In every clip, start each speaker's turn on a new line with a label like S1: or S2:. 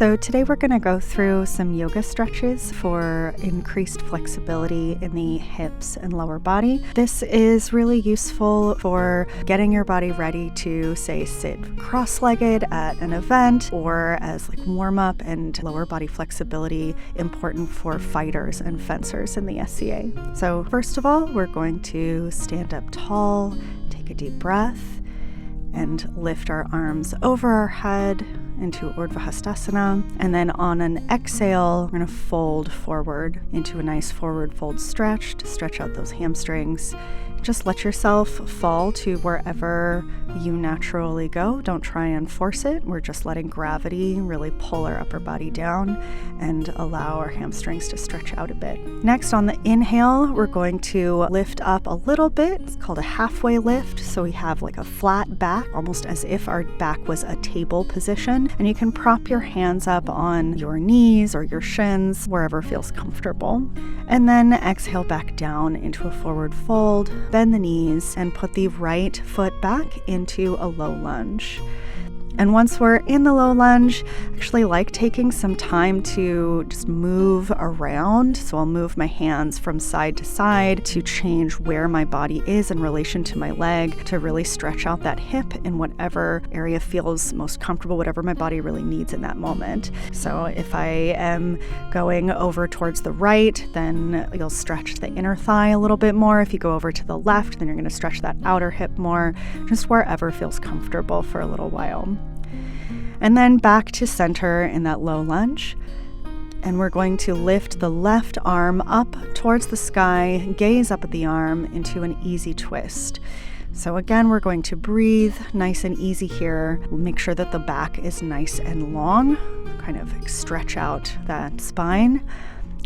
S1: So today we're going to go through some yoga stretches for increased flexibility in the hips and lower body. This is really useful for getting your body ready to, say, sit cross-legged at an event, or as like warm-up, and lower body flexibility important for fighters and fencers in the SCA. So first of all, we're going to stand up tall, take a deep breath, and lift our arms over our head into Urdhva Hastasana. And then on an exhale, we're going to fold forward into a nice forward fold stretch to stretch out those hamstrings. Just let yourself fall to wherever you naturally go. Don't try and force it. We're just letting gravity really pull our upper body down and allow our hamstrings to stretch out a bit. Next, on the inhale, we're going to lift up a little bit. It's called a halfway lift. So we have like a flat back, almost as if our back was a table position. And you can prop your hands up on your knees or your shins, wherever feels comfortable. And then exhale back down into a forward fold. Bend the knees and put the right foot back into a low lunge. And once we're in the low lunge, I actually like taking some time to just move around. So I'll move my hands from side to side to change where my body is in relation to my leg, to really stretch out that hip in whatever area feels most comfortable, whatever my body really needs in that moment. So if I am going over towards the right, then you'll stretch the inner thigh a little bit more. If you go over to the left, then you're going to stretch that outer hip more, just wherever feels comfortable for a little while. And then back to center in that low lunge. And we're going to lift the left arm up towards the sky, gaze up at the arm into an easy twist. So again, we're going to breathe nice and easy here. Make sure that the back is nice and long, kind of stretch out that spine.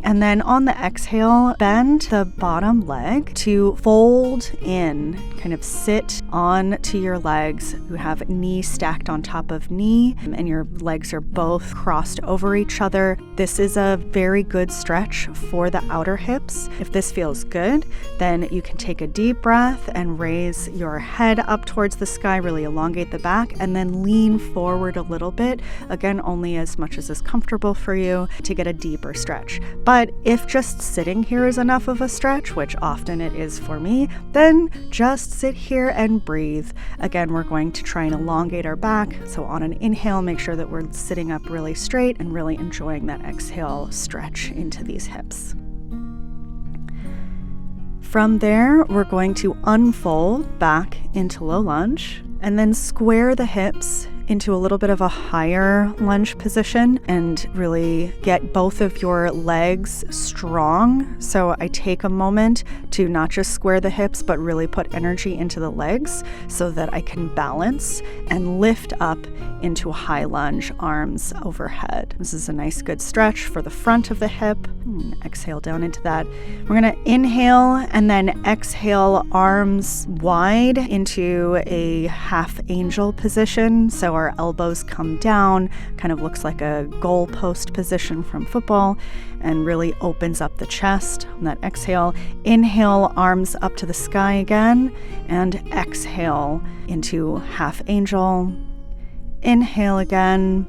S1: And then on the exhale, bend the bottom leg to fold in, kind of sit on to your legs. You have knee stacked on top of knee, and your legs are both crossed over each other. This is a very good stretch for the outer hips. If this feels good, then you can take a deep breath and raise your head up towards the sky, really elongate the back, and then lean forward a little bit. Again, only as much as is comfortable for you to get a deeper stretch. But if just sitting here is enough of a stretch, which often it is for me, then just sit here and breathe. Again, we're going to try and elongate our back. So on an inhale, make sure that we're sitting up really straight and really enjoying that exhale stretch into these hips. From there, we're going to unfold back into low lunge and then square the hips into a little bit of a higher lunge position and really get both of your legs strong. So I take a moment to not just square the hips, but really put energy into the legs so that I can balance and lift up into a high lunge, arms overhead. This is a nice good stretch for the front of the hip. Exhale down into that. We're going to inhale and then exhale, arms wide into a half angel position. So our elbows come down, kind of looks like a goal post position from football, and really opens up the chest on that exhale. Inhale, arms up to the sky again, and exhale into half angel. Inhale again.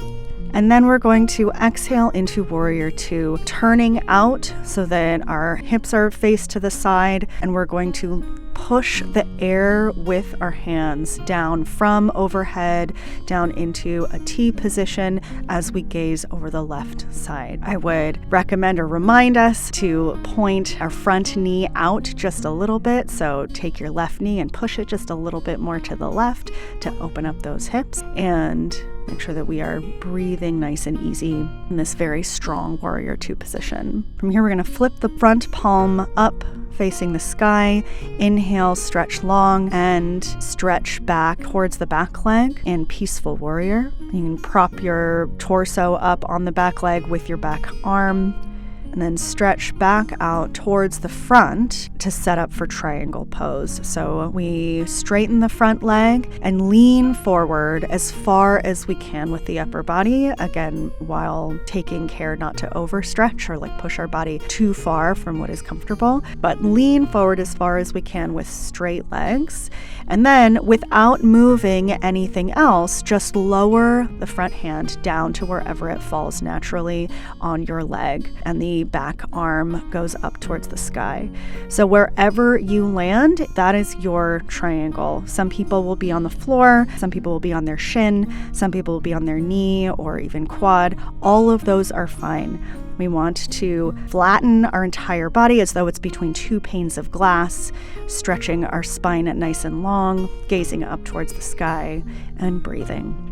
S1: And then we're going to exhale into Warrior Two, turning out so that our hips are faced to the side, and we're going to push the air with our hands down from overhead down into a T position as we gaze over the left side. I would recommend or remind us to point our front knee out just a little bit. So take your left knee and push it just a little bit more to the left to open up those hips, and make sure that we are breathing nice and easy in this very strong Warrior Two position. From here, we're going to flip the front palm up, facing the sky. Inhale, stretch long and stretch back towards the back leg in Peaceful Warrior. You can prop your torso up on the back leg with your back arm. and then stretch back out towards the front to set up for triangle pose. So we straighten the front leg and lean forward as far as we can with the upper body, again, while taking care not to overstretch or like push our body too far from what is comfortable, but lean forward as far as we can with straight legs. And then without moving anything else, just lower the front hand down to wherever it falls naturally on your leg, and the back arm goes up towards the sky. So wherever you land, that is your triangle. Some people will be on the floor, some people will be on their shin, some people will be on their knee or even quad. All of those are fine. We want to flatten our entire body as though it's between two panes of glass, stretching our spine nice and long, gazing up towards the sky, and breathing.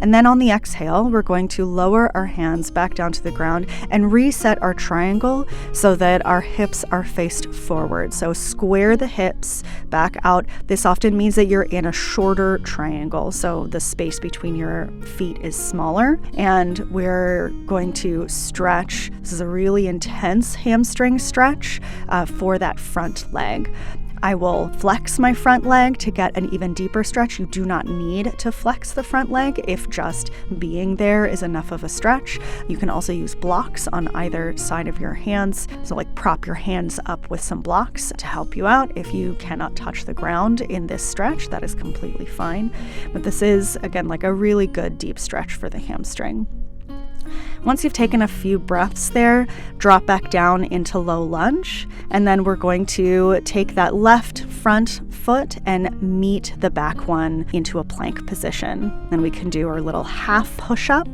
S1: And then on the exhale, we're going to lower our hands back down to the ground and reset our triangle so that our hips are faced forward. So square the hips back out. This often means that you're in a shorter triangle. So the space between your feet is smaller, and we're going to stretch. This is a really intense hamstring stretch for that front leg. I will flex my front leg to get an even deeper stretch. You do not need to flex the front leg if just being there is enough of a stretch. You can also use blocks on either side of your hands. So like prop your hands up with some blocks to help you out. If you cannot touch the ground in this stretch, that is completely fine. But this is, again, like a really good deep stretch for the hamstring. Once you've taken a few breaths there, drop back down into low lunge, and then we're going to take that left front foot and meet the back one into a plank position. Then we can do our little half push-up,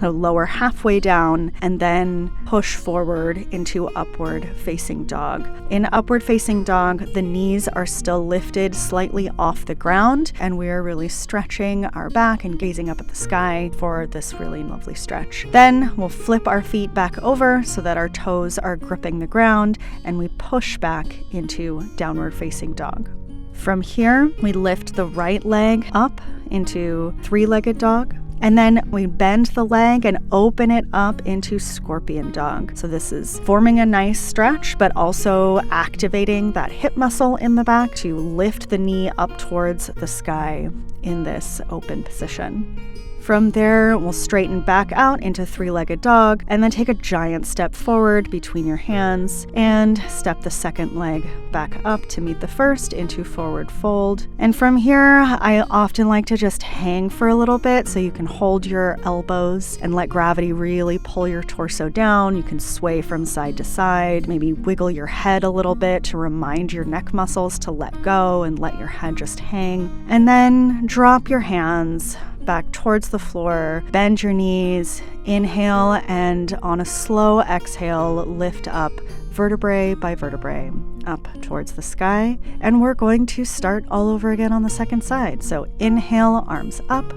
S1: so lower halfway down, and then push forward into upward facing dog. In upward facing dog, the knees are still lifted slightly off the ground, and we're really stretching our back and gazing up at the sky for this really lovely stretch. Then we'll flip our feet back over so that our toes are gripping the ground, and we push back into downward facing dog. From here, we lift the right leg up into three-legged dog, and then we bend the leg and open it up into scorpion dog. So this is forming a nice stretch, but also activating that hip muscle in the back to lift the knee up towards the sky in this open position. From there, we'll straighten back out into three-legged dog, and then take a giant step forward between your hands and step the second leg back up to meet the first into forward fold. And from here, I often like to just hang for a little bit so you can hold your elbows and let gravity really pull your torso down. You can sway from side to side, maybe wiggle your head a little bit to remind your neck muscles to let go and let your head just hang. And then drop your hands back towards the floor, bend your knees, inhale, and on a slow exhale, lift up vertebrae by vertebrae up towards the sky. And we're going to start all over again on the second side. So inhale, arms up,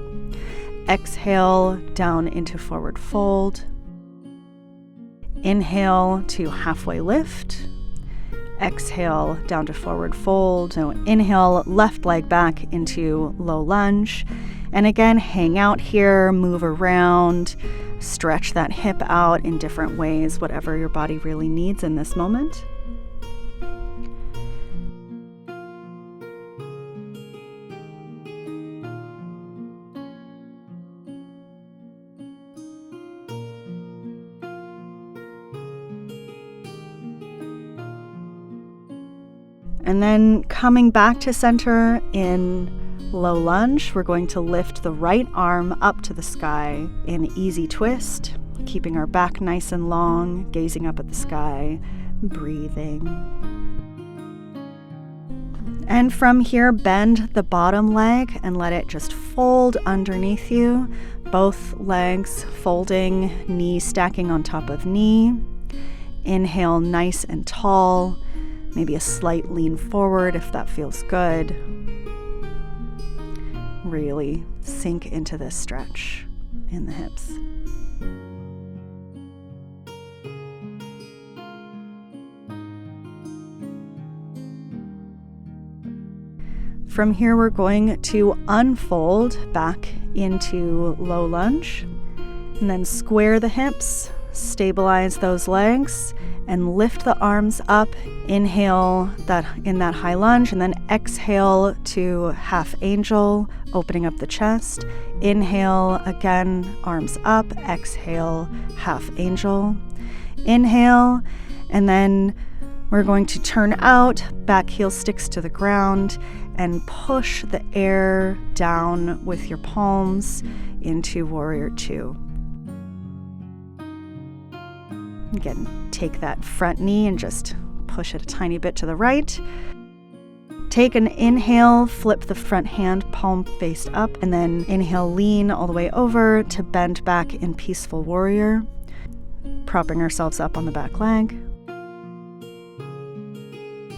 S1: exhale, down into forward fold, inhale to halfway lift, exhale down to forward fold. So inhale, left leg back into low lunge. And again, hang out here, move around, stretch that hip out in different ways, whatever your body really needs in this moment. And then coming back to center in low lunge, we're going to lift the right arm up to the sky in easy twist, keeping our back nice and long, gazing up at the sky, breathing. And from here, bend the bottom leg and let it just fold underneath you, both legs folding, knee stacking on top of knee. Inhale nice and tall, maybe a slight lean forward if that feels good. Really sink into this stretch in the hips. From here, we're going to unfold back into low lunge and then square the hips, stabilize those legs and lift the arms up. Inhale that in that high lunge, and then exhale to half angel, opening up the chest. Inhale again, arms up. Exhale, half angel. Inhale, and then we're going to turn out, back heel sticks to the ground, and push the air down with your palms into Warrior Two. Again, take that front knee and just push it a tiny bit to the right. Take an inhale, flip the front hand, palm faced up, and then inhale, lean all the way over to bend back in Peaceful Warrior, propping ourselves up on the back leg.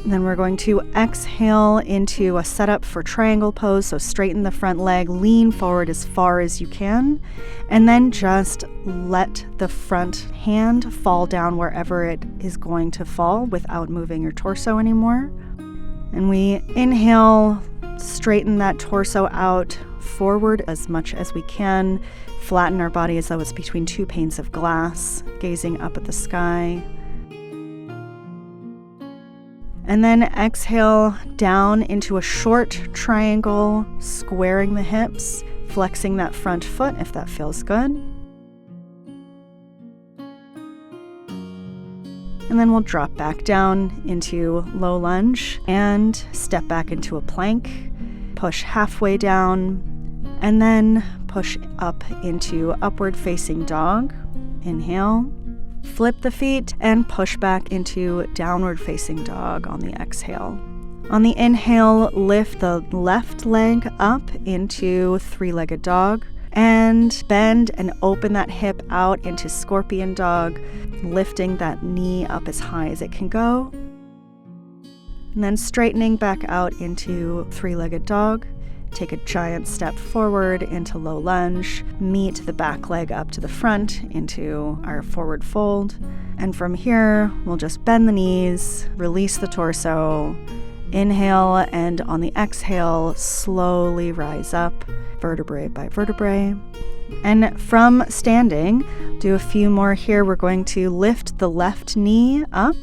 S1: And then we're going to exhale into a setup for triangle pose. So straighten the front leg, lean forward as far as you can, and then just let the front hand fall down wherever it is going to fall without moving your torso anymore. And we inhale, straighten that torso out forward as much as we can, flatten our body as though it's between two panes of glass, gazing up at the sky. And then exhale down into a short triangle, squaring the hips, flexing that front foot if that feels good. And then we'll drop back down into low lunge and step back into a plank, push halfway down, and then push up into upward facing dog. Inhale. Flip the feet and push back into downward facing dog on the exhale. On the inhale, lift the left leg up into three-legged dog and bend and open that hip out into scorpion dog, lifting that knee up as high as it can go. And then straightening back out into three-legged dog. Take a giant step forward into low lunge, meet the back leg up to the front into our forward fold. And from here, we'll just bend the knees, release the torso, inhale, and on the exhale, slowly rise up, vertebrae by vertebrae. And from standing, do a few more here. We're going to lift the left knee up,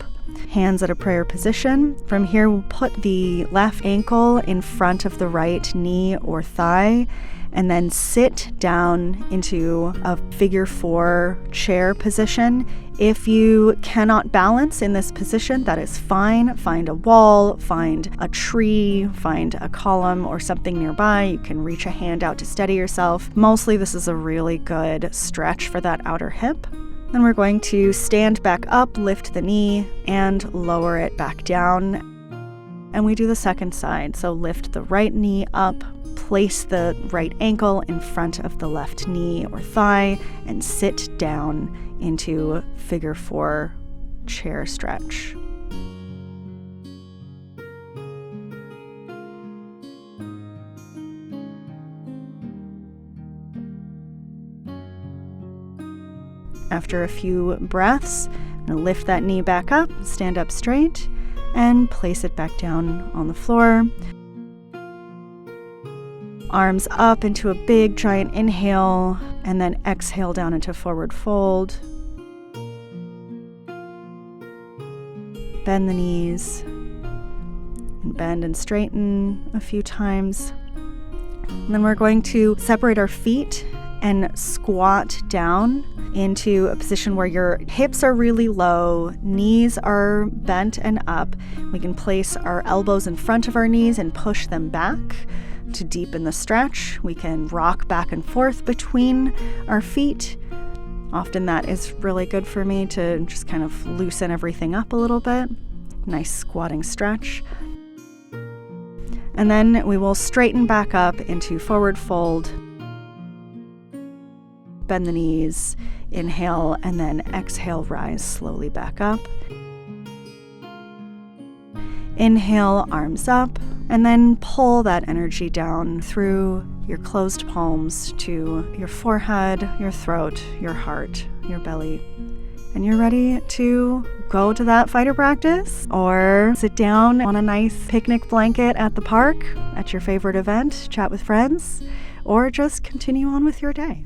S1: hands at a prayer position. From here, we'll put the left ankle in front of the right knee or thigh, and then sit down into a figure four chair position. If you cannot balance in this position, that is fine. Find a wall, find a tree, find a column or something nearby. You can reach a hand out to steady yourself. Mostly, this is a really good stretch for that outer hip. Then we're going to stand back up, lift the knee, and lower it back down. And we do the second side. So lift the right knee up, place the right ankle in front of the left knee or thigh, and sit down into figure four chair stretch. After a few breaths, I'm going to lift that knee back up, stand up straight, and place it back down on the floor. Arms up into a big giant inhale, and then exhale down into forward fold. Bend the knees, and bend and straighten a few times. And then we're going to separate our feet and squat down into a position where your hips are really low, knees are bent and up. We can place our elbows in front of our knees and push them back to deepen the stretch. We can rock back and forth between our feet. Often that is really good for me to just kind of loosen everything up a little bit. Nice squatting stretch. And then we will straighten back up into forward fold. Bend the knees, inhale, and then exhale, rise slowly back up. Inhale, arms up, and then pull that energy down through your closed palms to your forehead, your throat, your heart, your belly. And you're ready to go to that fighter practice or sit down on a nice picnic blanket at the park at your favorite event, chat with friends, or just continue on with your day.